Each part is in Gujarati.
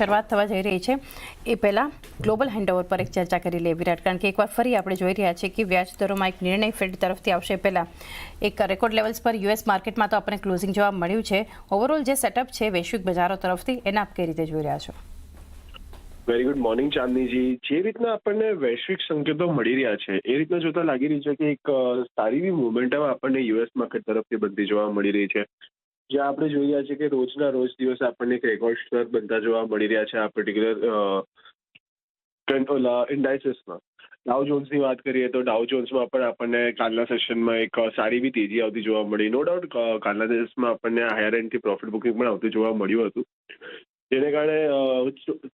શરૂઆત થવા જઈ રહી છે એ પહેલાં ગ્લોબલ હેન્ડઓવર પર એક ચર્ચા કરી લે વિરાટ, કારણ કે એકવાર ફરી આપણે જોઈ રહ્યા છીએ કે વ્યાજ દરોમાં એક નિર્ણય ફેડ તરફથી આવશે પહેલાં એક રેકોર્ડ લેવલ્સ પર યુએસ માર્કેટમાં તો આપણને ક્લોઝિંગ જોવા મળ્યું છે. ઓવરઓલ જે સેટઅપ છે વૈશ્વિક બજારો તરફથી એને આપ કઈ રીતે જોઈ રહ્યા છો? Very good morning Chandniji. જે રીતના આપણને વૈશ્વિક સંકેતો મળી રહ્યા છે એ રીતના જોતા લાગી રહ્યું છે કે એક સારી એવી મોમેન્ટમ આપણને યુએસ માર્કેટ તરફથી બનતી જોવા મળી રહી છે. જ્યાં આપણે જોઈ રહ્યા છીએ કે રોજના રોજ દિવસે આપણને એક રેકોર્ડ સ્તર બનતા જોવા મળી રહ્યા છે આ પર્ટિક્યુલર ઇન્ડાઇસીસમાં. ડાઉ જોન્સની વાત કરીએ તો ડાઉ જોન્સમાં પણ આપણને કાલના સેશનમાં એક સારી એવી તેજી આવતી જોવા મળી. નો ડાઉટ કાલના દિવસમાં આપણને હાયર એન્ડથી પ્રોફિટ બુકિંગ પણ આવતું જોવા મળ્યું હતું, જેને કારણે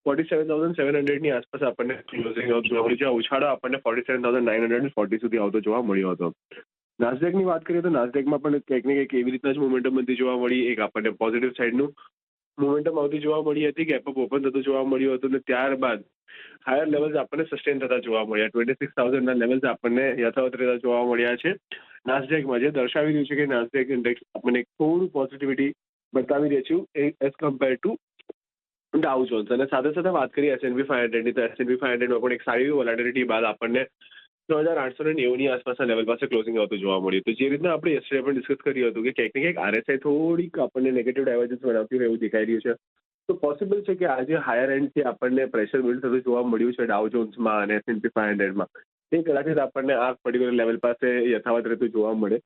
47,700ની આસપાસ આપણને ક્લોઝિંગ આવતું જોવા મળ્યું છે. ઉછાળો આપણને 47,940 સુધી આવતો જોવા મળ્યો હતો. નાસ્ડેકની વાત કરીએ તો નાસ્ડેકમાં પણ કંઈક ને કંઈક એવી રીતના જ મોમેન્ટમ બનતી જોવા મળી. એક આપણને પોઝિટિવ સાઇડનું મોમેન્ટમ આવતી જોવા મળી હતી, ગેપ અપ ઓપન થતું જોવા મળ્યું હતું, અને ત્યારબાદ હાયર લેવલ્સ આપણને સસ્ટેન થતા જોવા મળ્યા. 26,000ના લેવલ્સ આપણને યથાવત રહેતા જોવા મળ્યા છે નાસ્ડેકમાં, જે દર્શાવી રહ્યું છે કે નાસ્ડેક ઇન્ડેક્સ આપણને થોડું પોઝિટિવિટી બતાવી રહ્યું છે એઝ કમ્પેર ટુ ડાઉ જોન્સ. અને સાથે સાથે વાત કરીએ S&P 500ની તો S&P 500માં પણ એક સારી એવી વોલેટિલિટી બાદ આપણને 6,890ની આસપાસના લેવલ પાસે ક્લોઝિંગ આવતું જોવા મળ્યું. તો જે રીતના આપણે યસ્ટરડે પણ ડિસ્કસ કર્યું હતું કે ક્યાંક ને ક્યાંક RSI થોડીક આપણને નેગેટિવ ડાયવર્જન્સ બનાવતી હોય એવું દેખાઈ રહ્યું છે. તો પોસિબલ છે કે આજે હાયર એન્ડથી આપણને પ્રેશર બિલ્ડ થતું જોવા મળ્યું છે ડાઉ જોન્સમાં અને S&P 500માં. એ કદાચિત આપણને આ પર્ટિક્યુલર લેવલ પાસે યથાવત રહેતું જોવા મળે.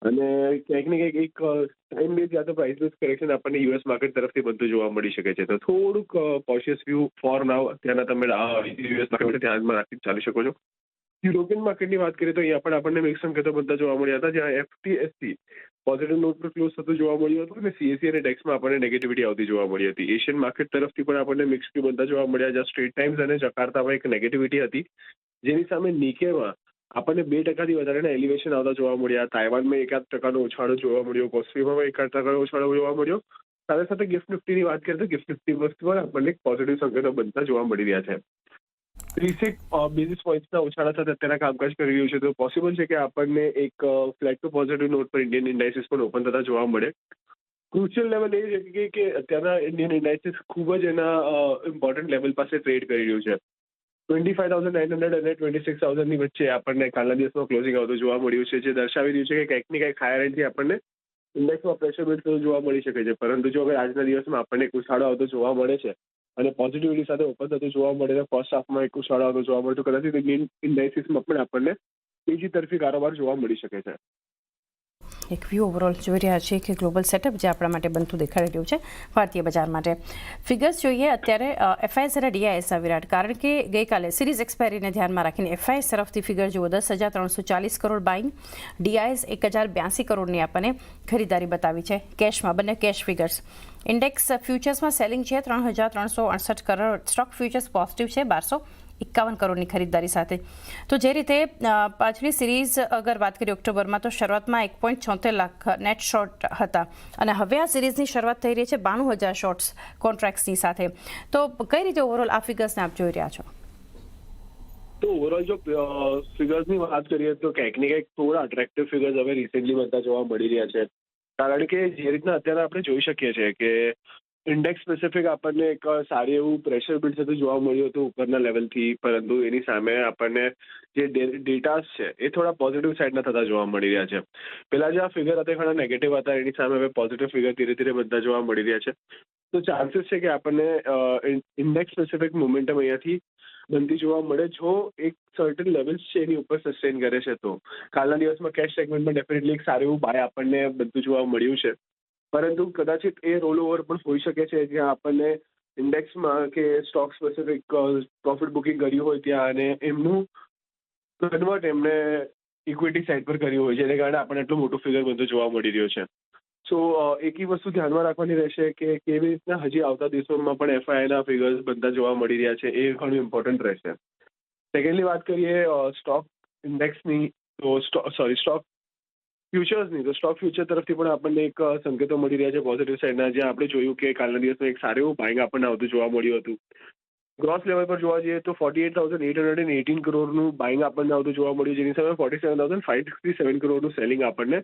અને ક્યાંક ને ક્યાંક એક ટાઈમ બેઝ યા તો પ્રાઇસ બેઝ કરેક્શન આપણને યુએસ માર્કેટ તરફથી બનતું જોવા મળી શકે છે. તો થોડુંક કોશિયસ વ્યૂ ફોર નાવ અત્યારના તમે યુએસ માર્કેટ ધ્યાનમાં રાખી ચાલી શકો છો. યુરોપિયન માર્કેટની વાત કરીએ તો અહીંયા પણ આપણને મિક્સ સંકેતો બનતા જોવા મળ્યા હતા, જ્યાં FTSE પોઝિટિવ નોટ પર ક્લોઝ થતું જોવા મળ્યું હતું અને CAC અને DAX આપણને નેગેટિવિટી આવતી જોવા મળી હતી. એશિયન માર્કેટ તરફથી પણ આપણને મિક્સ વ્યૂ બનતા જોવા મળ્યા, જ્યાં સ્ટ્રેટ ટાઈમ્સ અને જકાર્તામાં એક નેગેટિવિટી હતી, જેની સામે નિકેમાં આપણને 2%થી વધારેના એલિવેશન આવતા જોવા મળ્યા. તાઇવાનમાં 1% ઉછાળો જોવા મળ્યો, કોસ્ટ્રીમાં 1% ઉછાળો જોવા મળ્યો. સાથે સાથે ગિફ્ટ નિફ્ટીની વાત કરીએ તો ગિફ્ટ નિફ્ટી પર આપણને પોઝિટિવ સંકેતો બનતા જોવા મળી રહ્યા છે. 30 બેઝિસ પોઈન્ટ્સના ઉછાળા સાથે અત્યારે કામકાજ કરી રહ્યું છે. તો પોસિબલ છે કે આપણને એક ફ્લેટ ટુ પોઝિટિવ નોટ પર ઇન્ડિયન ઇન્ડાઇસીસ પણ ઓપન થતા જોવા મળે. ક્રુશિયલ લેવલ એ છે કે અત્યારના ઇન્ડિયન ઇન્ડાઇસીસ ખૂબ જ એના ઇમ્પોર્ટન્ટ લેવલ પાસે ટ્રેડ કરી રહ્યું છે. 25,900 અને 26,000ની વચ્ચે આપણને કાલના દિવસમાં ક્લોઝિંગ આવતું જોવા મળ્યું છે, જે દર્શાવી રહ્યું છે કે કંઈક ને કંઈક હાયર એન્ડથી આપણને ઇન્ડેક્સમાં પ્રેશર બિલ્ડ થતું જોવા મળી શકે છે. પરંતુ જો હવે આજના દિવસમાં આપણને એક ઉછાળો આવતો જોવા મળે છે અને પોઝિટિવિટી સાથે ઓપન થતું જોવા મળે તો ફર્સ્ટ હાફમાં એક ઉછાળો આવતો જોવા મળે તો કદાચ ઇન્ડિયન ઇન્ડાઇસીસમાં પણ આપણને બીજી તરફી કારોબાર જોવા મળી શકે છે. એક વ્યૂ ઓવરઓલ જોઈ રહ્યા છીએ કે ગ્લોબલ સેટઅપ જે આપણા માટે બનતું દેખાડી રહ્યું છે ભારતીય બજાર માટે. ફિગર્સ જોઈએ અત્યારે FIS અને DIS વિરાટ, કારણ કે ગઈકાલે સિરીઝ એક્સપાયરીને ધ્યાનમાં રાખીને FIS તરફથી ફિગર જુઓ 10,340 કરોડ બાઇંગ, DIS 1,082 કરોડની આપણને ખરીદારી બતાવી છે કેશમાં, બંને કેશ ફિગર્સ. ઇન્ડેક્સ ફ્યુચર્સમાં સેલિંગ છે 3,368 કરોડ, સ્ટોક ફ્યુચર્સ પોઝિટિવ છે 1,251 કરોડની ખરીદારી સાથે. તો જે રીતે પાછલી સિરીઝ અગર વાત કરીએ ઓક્ટોબરમાં તો શરૂઆતમાં 1.76 લાખ નેટ શોર્ટ હતા અને હવે આ સિરીઝની શરૂઆત થઈ રહી છે 92,000 શોર્ટ્સ કોન્ટ્રાક્ટ્સની સાથે. તો કઈ રીતે ઓવરઓલ આ ફિગર્સને આપ જોઈ રહ્યા છો? તો ઓવરઓલ જો ફિગર્સની વાત કરીએ તો ક્યાંક ને ક્યાંક થોડા અટ્રેક્ટિવ ફિગર્સ હવે રિસેન્ટલી બનતા જોવા મળી રહ્યા છે. કારણ કે જે રીતના અત્યારે આપણે જોઈ શકીએ છીએ કે ઇન્ડેક્સ સ્પેસિફિક આપણને એક સારી એવું પ્રેશર બિલ્ડ થતું જોવા મળ્યું હતું ઉપરના લેવલથી, પરંતુ એની સામે આપણને જે ડેટાસ છે એ થોડા પોઝિટિવ સાઇડના થતા જોવા મળી રહ્યા છે. પહેલા જે આ ફિગર હતા ઘણા નેગેટિવ હતા, એની સામે હવે પોઝિટિવ ફિગર ધીરે ધીરે બનતા જોવા મળી રહ્યા છે. તો ચાન્સીસ છે કે આપણને ઇન્ડેક્સ સ્પેસિફિક મોમેન્ટમ અહીંયાથી બનતી જોવા મળે જો એક સર્ટન લેવલ્સ છે એની ઉપર સસ્ટેન કરે છે. તો કાલના દિવસમાં કેશ સેગમેન્ટમાં ડેફિનેટલી એક સારું એવું બાય આપણને બનતું જોવા મળ્યું છે, પરંતુ કદાચિત એ રોલ ઓવર પણ હોઈ શકે છે જ્યાં આપણને ઇન્ડેક્સમાં કે સ્ટોક સ્પેસિફિક પ્રોફિટ બુકિંગ કર્યું હોય ત્યાં અને એમનું કન્વર્ટ એમને ઇક્વિટી સાઇડ પર કર્યું હોય, જેને કારણે આપણને એટલું મોટું ફિગર બનતું જોવા મળી રહ્યું છે. સો એક વસ્તુ ધ્યાનમાં રાખવાની રહેશે કે કેવી રીતના હજી આવતા દિવસોમાં પણ FIIના ફિગર્સ બનતા જોવા મળી રહ્યા છે, એ ઘણું ઇમ્પોર્ટન્ટ રહેશે. સેકન્ડલી વાત કરીએ સ્ટોક ઇન્ડેક્સની તો સ્ટોક ફ્યુચર્સની તો સ્ટોક ફ્યુચર તરફથી પણ આપણને એક સંકેતો મળી રહ્યા છે પોઝિટિવ સાઇડના, જ્યાં આપણે જોયું કે કાલના દિવસમાં એક સારું એવું બાઇંગ આપણને આવતું જોવા મળ્યું હતું. ગ્રોસ લેવલ પર જોવા જઈએ તો 48,818 કરોડનું બાઇંગ આપણને આવતું જોવા મળ્યું, જેની સામે 47,567 કરોડનું સેલિંગ આપણને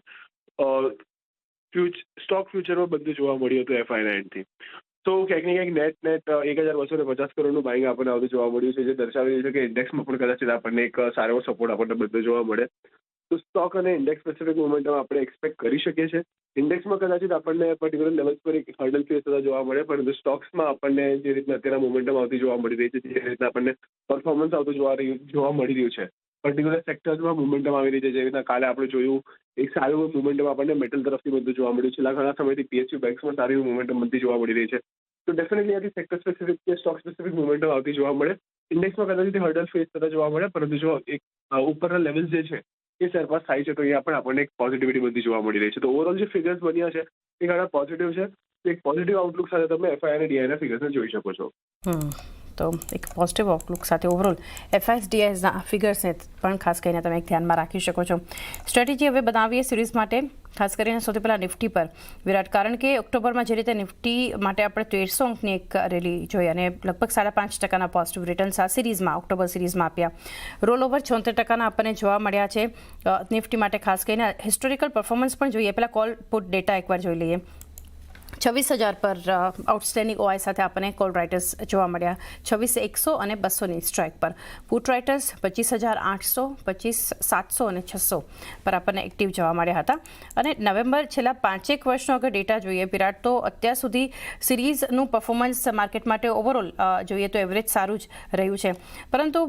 સ્ટોક ફ્યુચરમાં બધું જોવા મળ્યું હતું FIIના એન્ડથી. તો ક્યાંક ને ક્યાંક નેટ 1250 કરોડનું બાઇંગ આપણને આવતું જોવા મળ્યું છે, જે દર્શાવી રહ્યું છે કે ઇન્ડેક્સમાં પણ કદાચ આપણને એક સારો સપોર્ટ આપણને બધો જોવા મળે. તો સ્ટોક અને ઇન્ડેક્સ સ્પેસિફિક મોમેન્ટમ આપણે એક્સપેક્ટ કરી શકીએ છીએ. ઇન્ડેક્સમાં કદાચ આપણને પર્ટિક્યુલર લેવલ્સ પર એક હર્ડલ ફેસ થતા જોવા મળે, પરંતુ સ્ટોક્સમાં આપણને જે રીતના અત્યારે મોમેન્ટમ આવતી જોવા મળી રહી છે, જે રીતના આપણને પરફોર્મન્સ આવતું જોવા મળી રહ્યું છે, પર્ટિક્યુલર સેક્ટર્સમાં મોમેન્ટમ આવી રહી છે. જે રીતના કાલે આપણે જોયું એક સારું મોમેન્ટમ આપણને મેટલ તરફથી બધું જોવા મળ્યું છે. છેલ્લા ઘણા સમયથી PSU બેંક્સમાં સારી મોમેન્ટમ બનતી જોવા મળી રહી છે. તો ડેફિનેટલી આથી સેક્ટર સ્પેસિફિક કે સ્ટોક સ્પેસિફિક મોમેન્ટમ આવતી જોવા મળે. ઇન્ડેક્સમાં કદાચ હર્ડલ ફેસ થતા જોવા મળે, પરંતુ જો એક ઉપરના લેવલ્સ જે છે એ સરપાસ થાય છે, તો અહીંયા પણ આપણને એક પોઝિટિવિટી બધી જોવા મળી રહી છે. તો ઓવરઓલ જે ફિગર્સ બન્યા છે એ ઘણા પોઝિટિવ છે. એક પોઝિટિવ આઉટલુક સાથે તમે FI અને DI ના ફિગર્સને જોઈ શકો છો. તો એક પોઝિટિવ આઉટલુક સાથે ઓવરઓલ FIS-DISના ફિગર્સને પણ ખાસ કરીને તમે એક ધ્યાનમાં રાખી શકો છો. સ્ટ્રેટેજી હવે બનાવીએ સિરીઝ માટે, ખાસ કરીને સૌથી પહેલાં નિફ્ટી પર વિરાટ, કારણ કે ઓક્ટોબરમાં જે રીતે નિફ્ટી માટે આપણે 1300 અંકની એક રેલી જોઈ અને લગભગ 5.5% પોઝિટિવ રિટર્ન્સ આ સિરીઝમાં ઓક્ટોબર સિરીઝમાં આપ્યા. રોલ ઓવર 76% આપણને જોવા મળ્યા છે નિફ્ટી માટે. ખાસ કરીને હિસ્ટોરિકલ પરફોર્મન્સ પણ જોઈએ, પહેલાં કોલ પુટ ડેટા એકવાર જોઈ લઈએ. 26,000 પર આઉટસ્ટેન્ડિંગ OI સાથે આપણને કોલ રાઇટર્સ જોવા મળ્યા, 26,100 અને 200ની સ્ટ્રાઇક પર. પુટ રાઇટર્સ 25,800, 25,700 અને 600 પર આપણને એક્ટિવ જોવા મળ્યા હતા. અને નવેમ્બર છેલ્લા 5-1 વર્ષનો અગર ડેટા જોઈએ વિરાટ, તો અત્યાર સુધી સિરીઝનું પરફોર્મન્સ માર્કેટ માટે ઓવરઓલ જોઈએ તો એવરેજ સારું જ રહ્યું છે. પરંતુ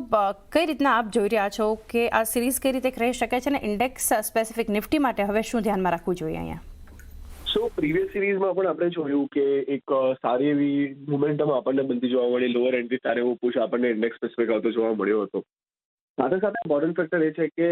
કઈ રીતના આપ જોઈ રહ્યા છો કે આ સિરીઝ કઈ રીતે રહી શકે છે અને ઇન્ડેક્સ સ્પેસિફિક નિફ્ટી માટે હવે શું ધ્યાનમાં રાખવું જોઈએ અહીંયા? સો પ્રીવિયસ સિરીઝમાં પણ આપણે જોયું કે એક સારી એવી મોમેન્ટમ આપણને બનતી જોવા મળી. લોઅર એન્ડથી સારો એવો પુશ આપણને ઇન્ડેક્સ સ્પેસિફિક આવતો જોવા મળ્યો હતો. સાથે સાથે ઇમ્પોર્ટન્ટ ફેક્ટર એ છે કે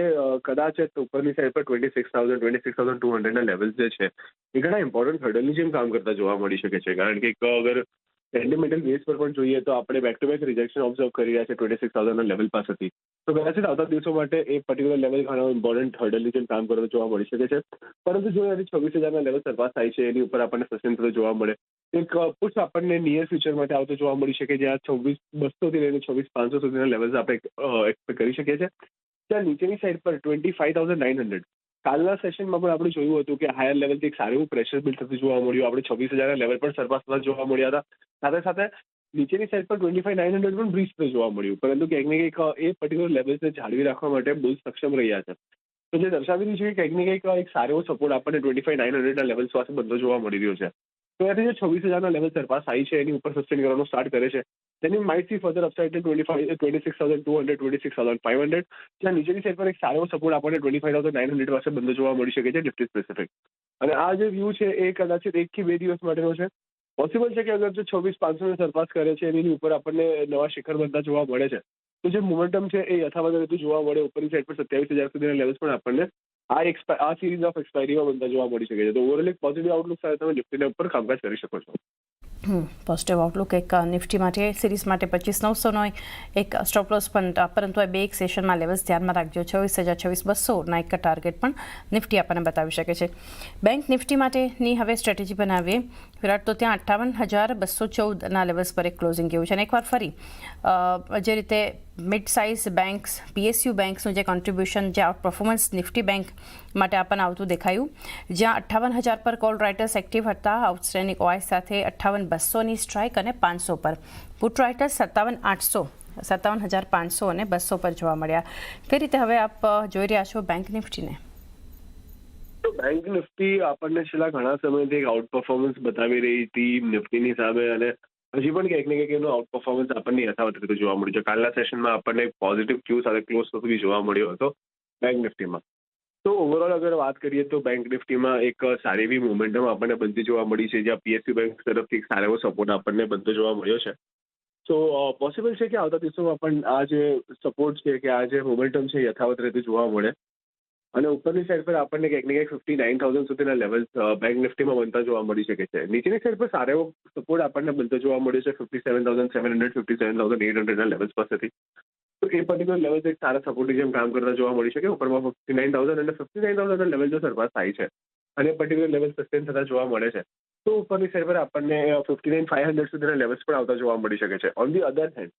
કદાચ ઉપરની સાઈડ પર 26,000 26,200ના લેવલ્સ જે છે એ ઘણા ઇમ્પોર્ટન્ટ હર્ડલની જેમ કામ કરતા જોવા મળી શકે છે. કારણ કે અગર સેન્ટિમેન્ટલ બેઝ પર પણ જોઈએ તો આપણે back to back rejection observe કરી રહ્યા છે 26,000ના લેવલ પાસેથી. તો કદાચ આવતા દિવસો માટે એ પર્ટિક્યુલર લેવલ ઘણા ઇમ્પોર્ટન્ટ હર્ડલની જેમ કામ કરતો જોવા મળી શકે છે. પરંતુ જો એની 26,000ના લેવલ સરપાસ થાય છે, એની ઉપર આપણને સસ્ટેન થતો જોવા મળે, એક પુશ આપણને નિયર ફ્યુચર માટે આવતો જોવા મળી શકે, જ્યાં 26,200 થી લઈને 26,500 સુધીના લેવલ્સ આપણે એક્સપેક્ટ કરી શકીએ છીએ. ત્યાં નીચેની સાઈડ પર 25,900 કાલના સેશનમાં પણ આપણે જોયું હતું કે હાયર લેવલથી એક સારું એવું પ્રેશર બિલ્ડ થતું જોવા મળ્યું. આપણે 26,000ના લેવલ પર સરપાસ થતા જોવા મળ્યા હતા. સાથે સાથે નીચેની સાઈડ પર 25,900 પણ બ્રીચ થતું જોવા મળ્યું, પરંતુ ક્યાંક ને ક્યાંક એ પર્ટિક્યુલર લેવલ્સને જાળવી રાખવા માટે બહુ સક્ષમ રહ્યા છે. તો જે દર્શાવી રહ્યું છે કે ક્યાંક ને ક્યાંક એક સારો સપોર્ટ આપણને 25,900ના લેવલ્સ પાસે બધો જોવા મળી રહ્યો છે. તો ત્યાંથી જે 26,000ના લેવલ સરપાસ થાય છે, એની ઉપર સસ્ટેન કરવાનું સ્ટાર્ટ કરે છે, તેની માઇટ સી ફર્ધર અપસાઇડ 26,200 26,500, જ્યાં નીચેની સાઈડ પર એક સારો સપોર્ટ આપણને 25,900 પાસે બંધ જોવા મળી શકે છે નિફ્ટી સ્પેસિફિક. અને આ જે વ્યૂ છે એ કદાચ 1 થી 2 દિવસ માટેનો છે. પોસિબલ છે કે અગર જો 26,500ને સરપાસ કરે છે, એની ઉપર આપણને નવા શિખર બનતા જોવા મળે છે, તો જે મોમેન્ટમ છે એ યથાવત રહેતું જોવા મળે. ઉપરની સાઈડ પર 27,000 સુધીના લેવલ્સ પણ આપણને આ સિરીઝ ઓફ એક્સપાયરીમાં બનતા જોવા મળી શકે છે. તો ઓવરઓલ એક પોઝિટિવ આઉટલુક સાથે તમે નિફ્ટીના ઉપર કામકાજ કરી શકો છો. પોઝિટિવ આઉટલુક એક નિફ્ટી માટે સિરીઝ માટે 25,900નો એક સ્ટોપ લોસ પણ, પરંતુ આ 2 સેશનમાં લેવલ્સ ધ્યાનમાં રાખજો. 26,000 26,200ના એક ટાર્ગેટ પણ નિફ્ટી આપણને બતાવી શકે છે. બેંક નિફ્ટી માટેની હવે સ્ટ્રેટેજી બનાવીએ વિરાટ, તો ત્યાં 58,214ના લેવલ્સ પર એક ક્લોઝિંગ ગયું છે. અને એકવાર ફરી જે રીતે મિડ સાઇઝ બેન્ક્સ, PSU બેન્ક્સનું જે કોન્ટ્રીબ્યુશન, જે આઉટ પરફોર્મન્સ નિફ્ટી બેંક માટે આપણને આવતું દેખાયું, જ્યાં 58,000 પર કોલ રાઇટર્સ એક્ટિવ હતા આઉટસ્ટેન્ડિંગ OI સાથે, 58,200ની સ્ટ્રાઇક અને 500 પર. પુટ રાઇટર્સ 57,800, 57,500 અને 200 પર જોવા મળ્યા. કઈ રીતે હવે આપ જોઈ રહ્યા છો બેંક નિફ્ટીને? બેંક નિફ્ટી આપણને છેલ્લા ઘણા સમયથી એક આઉટ પરફોર્મન્સ બતાવી રહી હતી નિફ્ટીની સામે, અને હજી પણ ક્યાંક ને ક્યાંક એનું આઉટ પરફોર્મન્સ આપણને યથાવત રીતે જોવા મળ્યું છે. કાલના સેશનમાં આપણને પોઝિટિવ ક્યુ સાથે ક્લોઝ થતું બી જોવા મળ્યો હતો બેંક નિફ્ટીમાં. તો ઓવરઓલ અગર વાત કરીએ તો બેંક નિફ્ટીમાં એક સારી એવી મોમેન્ટમ આપણને બનતી જોવા મળી છે, જ્યાં PSU બેંક તરફથી એક સારો એવો સપોર્ટ આપણને બનતો જોવા મળ્યો છે. તો પોસિબલ છે કે આવતા દિવસોમાં પણ આ જે સપોર્ટ છે કે આ જે મોમેન્ટમ છે યથાવત રહેતું જોવા મળે. અને ઉપરની સાઈડ પર આપણને ક્યાંક ને ક્યાંક 59,000 સુધીના લેવલ્સ બેંક નિફ્ટીમાં બનતા જોવા મળી શકે છે. નીચેની સાઈડ પર સારો એવો સપોર્ટ આપણને બનતો જોવા મળ્યો છે 57,700 57,800ના લેવલ્સ પાસેથી. તો એ પર્ટિક્યુલર લેવલ્સ એક સારા સપોર્ટની જેમ કામ કરતા જોવા મળી શકે. ઉપરમાં 59,000 અને 59,000ના લેવલ જો સરપાસ થાય છે અને પર્ટિક્યુલર લેવલ સસ્ટેન થતા જોવા મળે છે, તો ઉપરની સાઈડ પર આપણને 59,500 સુધીના લેવલ્સ પણ આવતા જોવા મળી શકે છે. ઓન ધી અધર હેન્ડ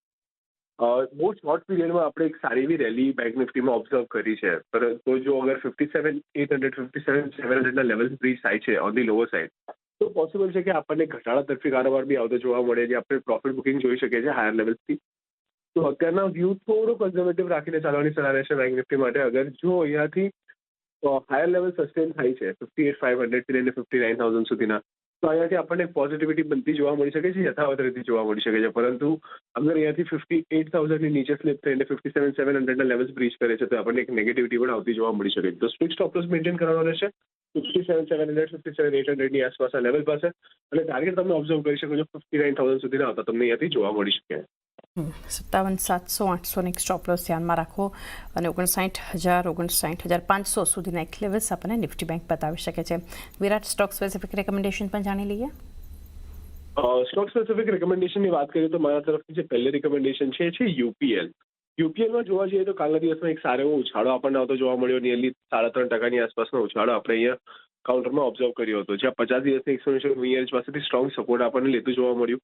બહુ શોર્ટ પીરિયડમાં આપણે એક સારી એવી રેલી બેંક નિફ્ટીમાં ઓબ્ઝર્વ કરી છે. પરંતુ જો અગર 57,800 57,700ના લેવલ્સ બ્રીચ થાય છે ઓન ધી લોઅર સાઇડ, તો પોસિબલ છે કે આપણને ઘટાડા તરફી કારોબાર બી આવતો જોવા મળે, જે આપણે પ્રોફિટ બુકિંગ જોઈ શકીએ છીએ હાયર લેવલ્સથી. તો અત્યારના વ્યૂ થોડું કન્ઝર્વેટિવ રાખીને ચાલવાની સલાહ રહેશે બેંક નિફ્ટી માટે. અગર જો અહીંયાથી હાયર લેવલ સસ્ટેન થાય છે 58,500 થી લઈને 59,000 સુધીના, તો અહીંયાથી આપણને પોઝિટિવિટી બનતી જોવા મળી શકે છે, યથાવત રીતે જોવા મળી શકે છે. પરંતુ અગર અહીંયાથી 58,000 ની નીચે સ્લિપ થઈને 57,700 ના લેવલ્સ બ્રીચ કરે છે, તો આપણને એક નેગેટિવિટી પણ આવતી જોવા મળી શકે છે. તો સ્ટ્રિક્ટ સ્ટોપ લોસ મેન્ટેન કરવાનો રહેશે 57,700 57,800 ની આસપાસના લેવલ પાસે, અને ટાર્ગેટ તમે ઓબ્ઝર્વ કરી શકો છો 59,000 સુધીના આવતા તમને અહીંયાથી જોવા મળી શકે. 57,700-800 એક સ્ટોપ લોસ ધ્યાનમાં રાખો અને 59,000 59,500 સુધીના એક લેવલ્સ આપણને નિફ્ટી બેંક બતાવી શકે છે. વિરાટ, સ્ટોક સ્પેસિફિક રેકમેન્ડેશન પણ જાણી લઈએ. સ્ટોક સ્પેસિફિક રેકમેન્ડેશનની વાત કરીએ તો મારા તરફથી જે પહેલી રેકમેન્ડેશન છે યુપીએલ. યુપીએલમાં જોવા જઈએ તો કાલના દિવસમાં એક સારો એવો ઉછાળો આપણને આવતો જોવા મળ્યો, નિયરલી 3.5% આસપાસનો ઉછાળો આપણે અહીંયા કાઉન્ટરમાં ઓબ્ઝર્વ કર્યો હતો, જ્યાં 50 દિવસની એક્સપોનેન્શિયલ મૂવિંગ એવરેજ પાસેથી સ્ટ્રોંગ સપોર્ટ આપણને લેતું જોવા મળ્યું.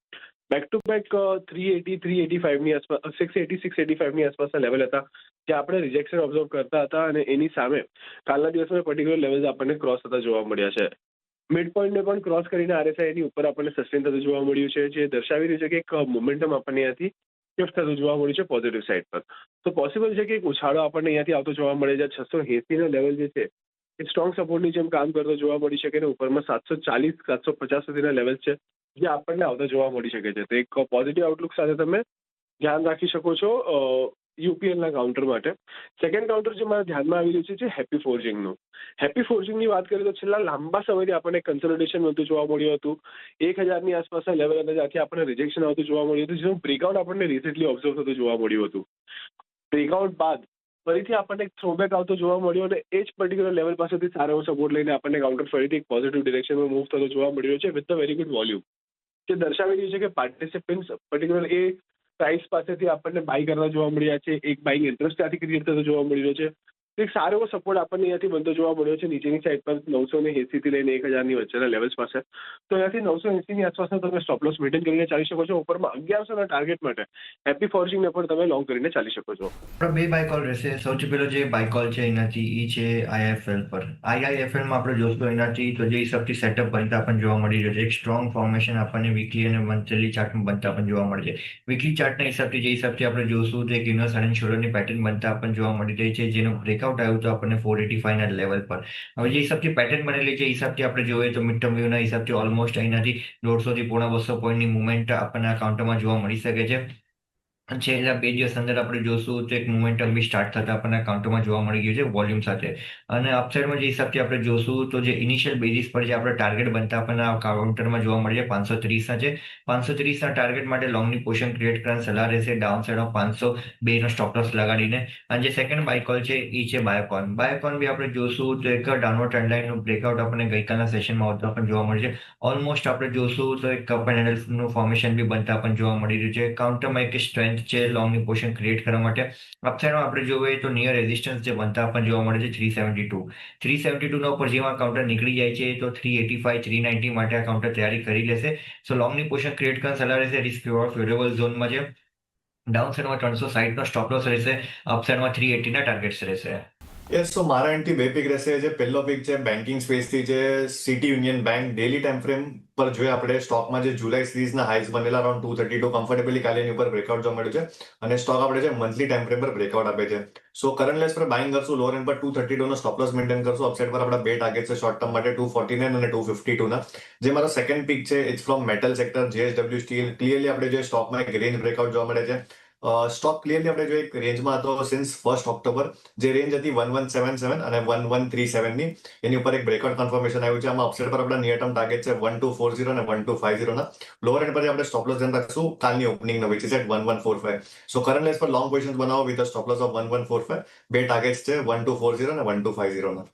બેક ટુ બેક 380 385 ની આસપાસ 680 685 ની આસપાસના લેવલ હતા, જ્યાં આપણે રિજેક્શન ઓબ્ઝર્વ કરતા હતા, અને એની સામે કાલના દિવસમાં પર્ટિક્યુલર લેવલ્સ આપણને ક્રોસ થતા જોવા મળ્યા છે. મિડ પોઈન્ટને પણ ક્રોસ કરીને RSI ની ઉપર આપણને સસ્ટેન થતું જોવા મળ્યું છે, જે દર્શાવી રહ્યું છે કે એક મોમેન્ટમ આપણને અહીંયાથી શિફ્ટ થતું જોવા મળ્યું છે પોઝિટિવ સાઇડ પર. તો પોસિબલ છે કે એક ઉછાળો આપણને અહીંયાથી આવતો જોવા મળે, જ્યાં 680 ના લેવલ જે છે એ સ્ટ્રોંગ સપોર્ટની જેમ કામ કરતો જોવા મળી શકે, અને ઉપરમાં 740 750 સુધીના લેવલ છે જે આપણને આવતા જોવા મળી શકે છે. તો એક પોઝિટિવ આઉટલુક સાથે તમે ધ્યાન રાખી શકો છો યુપીએલના કાઉન્ટર માટે. સેકન્ડ કાઉન્ટર જે મારા ધ્યાનમાં આવી રહ્યું છે હેપી ફોર્જિંગનું. હેપી ફોર્જિંગની વાત કરીએ તો છેલ્લા લાંબા સમયથી આપણને કન્સોલિડેશન મળતું જોવા મળ્યું હતું. 1,000 ની આસપાસના લેવલ હતા, જ્યાંથી આપણને રિજેક્શન આવતું જોવા મળ્યું હતું, જેનું બ્રેકઆઉટ આપણને રિસેન્ટલી ઓબ્ઝર્વ થતું જોવા મળ્યું હતું. બ્રેકઆઉટ બાદ ફરીથી આપણને એક થ્રોબેક આવતો જોવા મળ્યો, અને એ જ પર્ટિક્યુલર લેવલ પાસેથી સારો એવો સપોર્ટ લઈને આપણને કાઉન્ટર ફરીથી એક પોઝિટિવ ડિરેક્શનમાં મૂવ થતો જોવા મળ્યો છે with the very good volume, જે દર્શાવી રહ્યું છે કે પાર્ટિસિપન્ટ્સ પર્ટિક્યુલર એ પ્રાઇસ પાસેથી આપણને બાય કરવા જોવા મળ્યા છે, એક બાઇંગ ઇન્ટરેસ્ટ ત્યાંથી ક્રિએટ થતો જોવા મળી રહ્યો છે. એક સારો એવો સપોર્ટ આપણને અહીંયાથી બનતો જોવા મળ્યો છે નીચેની સાઈડ પર 980 થી લઈને 1,000 ની વચ્ચેના લેવલ્સ પાસે. તો અહીંયાથી 980 ની આસપાસનો તમે સ્ટોપ લોસ મેન્ટેન કરીને ચાલી શકો છો. ઉપરમાં 1100 ના ટાર્ગેટ માટે હેપી ફોર્જિંગને પણ તમે લોંગ કરીને ચાલી શકો છો. આપણે બે બાય કોલ રહેશે. સૌથી પહેલો જે બાય કોલ છે એનાથી એ છે આઈઆઈએફએલ પર. આઈઆઈએફએલમાં આપણે જોશું એનાથી તો જે હિસાબથી સેટઅપ બનતા આપણને જોવા મળી રહ્યો છે, એક સ્ટ્રોંગ ફોર્મેશન આપણને વીકલી અને મંથલી ચાર્ટમાં બનતા આપણને જોવા મળે છે. વીકલી ચાર્ટના હિસાબથી જે હિસાબથી આપણે જોશું તો એક ઇન્વર્સ અને શોલ્ડરની પેટર્ન બનતા આપણને જોવા મળી રહી છે, જેનું બ્રેકઆઉટ આવ્યું તો આપણને 485 ના લેવલ પર. હવે જે હિસાબથી પેટર્ન બનેલી છે હિસાબથી આપણે જોઈએ તો મિડ ટર્મ વ્યૂના હિસાબથી ઓલમોસ્ટ અહીંયાથી 150 થી 200 પોઈન્ટની મુવમેન્ટ આપણને આ કાઉન્ટરમાં જોવા મળી શકે છે. છેલ્લા 2 દિવસ અંદર આપણે જોશું તો એક મોમેન્ટમ બી સ્ટાર્ટ થતા આપણને કાઉન્ટરમાં જોવા મળી ગયું છે વોલ્યુમ સાથે. અને અપસાઇડમાં જે હિસાબથી આપણે જોશું તો જે ઇનિશિયલ બેઝિસ પર જે આપણે ટાર્ગેટ બનતા આપણને આ કાઉન્ટરમાં જોવા મળે છે 530 ના છે. 530 ના ટાર્ગેટ માટે લોંગની પોઝિશન ક્રિએટ કરવાની સલાહ રહેશે ડાઉન સાઇડ ઓફ 502 નો સ્ટોપ લોસ લગાડીને. અને જે સેકન્ડ બાય કોલ છે એ છે બાયોકોન. બાયોકોન બી આપણે જોશું તો એક ડાઉનવર્ડ ટ્રેન્ડલાઇનનું બ્રેકઆઉટ આપણને ગઈકાલના સેશનમાં આવતા આપણને જોવા મળે છે. ઓલમોસ્ટ આપણે જોશું તો એક કપ એન્ડ હેન્ડલનું ફોર્મેશન બી બનતા આપણને જોવા મળી રહ્યું છે. કાઉન્ટરમાં એક સ્ટ્રેન્થ છે લોંગની પોઝિશન ક્રિએટ કરવા માટે. અપસાઇડમાં આપણે જોઈએ તો નિયર રેઝિસ્ટન્સ જે બનતા આપણને જોવા મળે છે 372. 372 ના ઉપર જેમાં કાઉન્ટર નીકળી જાય છે તો 385 390 માટે આ કાઉન્ટર તૈયારી કરી લેશે. સો લોંગની પોઝિશન ક્રિએટ કરવાની સલાહ રહેશે રિસ્ક ફેવરેબલ ઝોનમાં છે. ડાઉન સાઇડમાં 360 નો સ્ટોપ લોસ રહેશે, અપસાઇડમાં 380 ના ટાર્ગેટ્સ રહેશે. યસ, તો મારા એન્ડથી બે પિક રહેશે. જે પહેલો પિક છે બેન્કિંગ સ્પેસથી છે city union bank. Daily time frame પર જોઈએ આપણે સ્ટોકમાં જે જુલાઈ સિરીઝના હાઈસ બનેલા અરાઉન્ડ 232 કમ્ફર્ટેબલી કાલે એની ઉપર બ્રેકઆઉટ જોવા મળ્યું છે, અને સ્ટોક આપણે જે મંથલી ટાઈમ ફ્રેમ પર બ્રેકઆઉટ આપે છે. સો કરંટ લેવલ્સ પર બાઇંગ કરશું, લોઅર એન્ડ પર 232 નો સ્ટોપ લોસ મેન્ટેન કરશું. અપસાઇડ પર આપણા બે ટાર્ગેટ છે શોર્ટ ટર્મ માટે 249 અને 252 ના. જે મારો સેકન્ડ પિક છે it's from metal sector JSW steel. Clearly આપણે જે સ્ટોકમાં એક રેન્જ બ્રેકઆઉટ જોવા મળે છે. સ્ટોક ક્લિયરલી આપણે જો એક રેન્જમાં હતો સિન્સ 1 ઓક્ટોબર. જે રેન્જ હતી 1177 અને 1137 ની, એની ઉપર એક બ્રેકઆઉટ કન્ફર્મેશન આવ્યું છે. આમાં અપસાઇડ પર આપણા નિયર ટર્મ ટાર્ગેટ છે 1240 અને 1250 ના. લોઅર એન્ડ પર આપણે સ્ટોપ લોસ ધ્યાન રાખશું કાલની ઓપનિંગનો which is at 1145. So current levels પર લોંગ પોઝિશન બનાવો વિથ સ્ટોપ લોસ ઓફ 1145. બે ટાર્ગેટ્સ છે 1240 અને 1250 ના.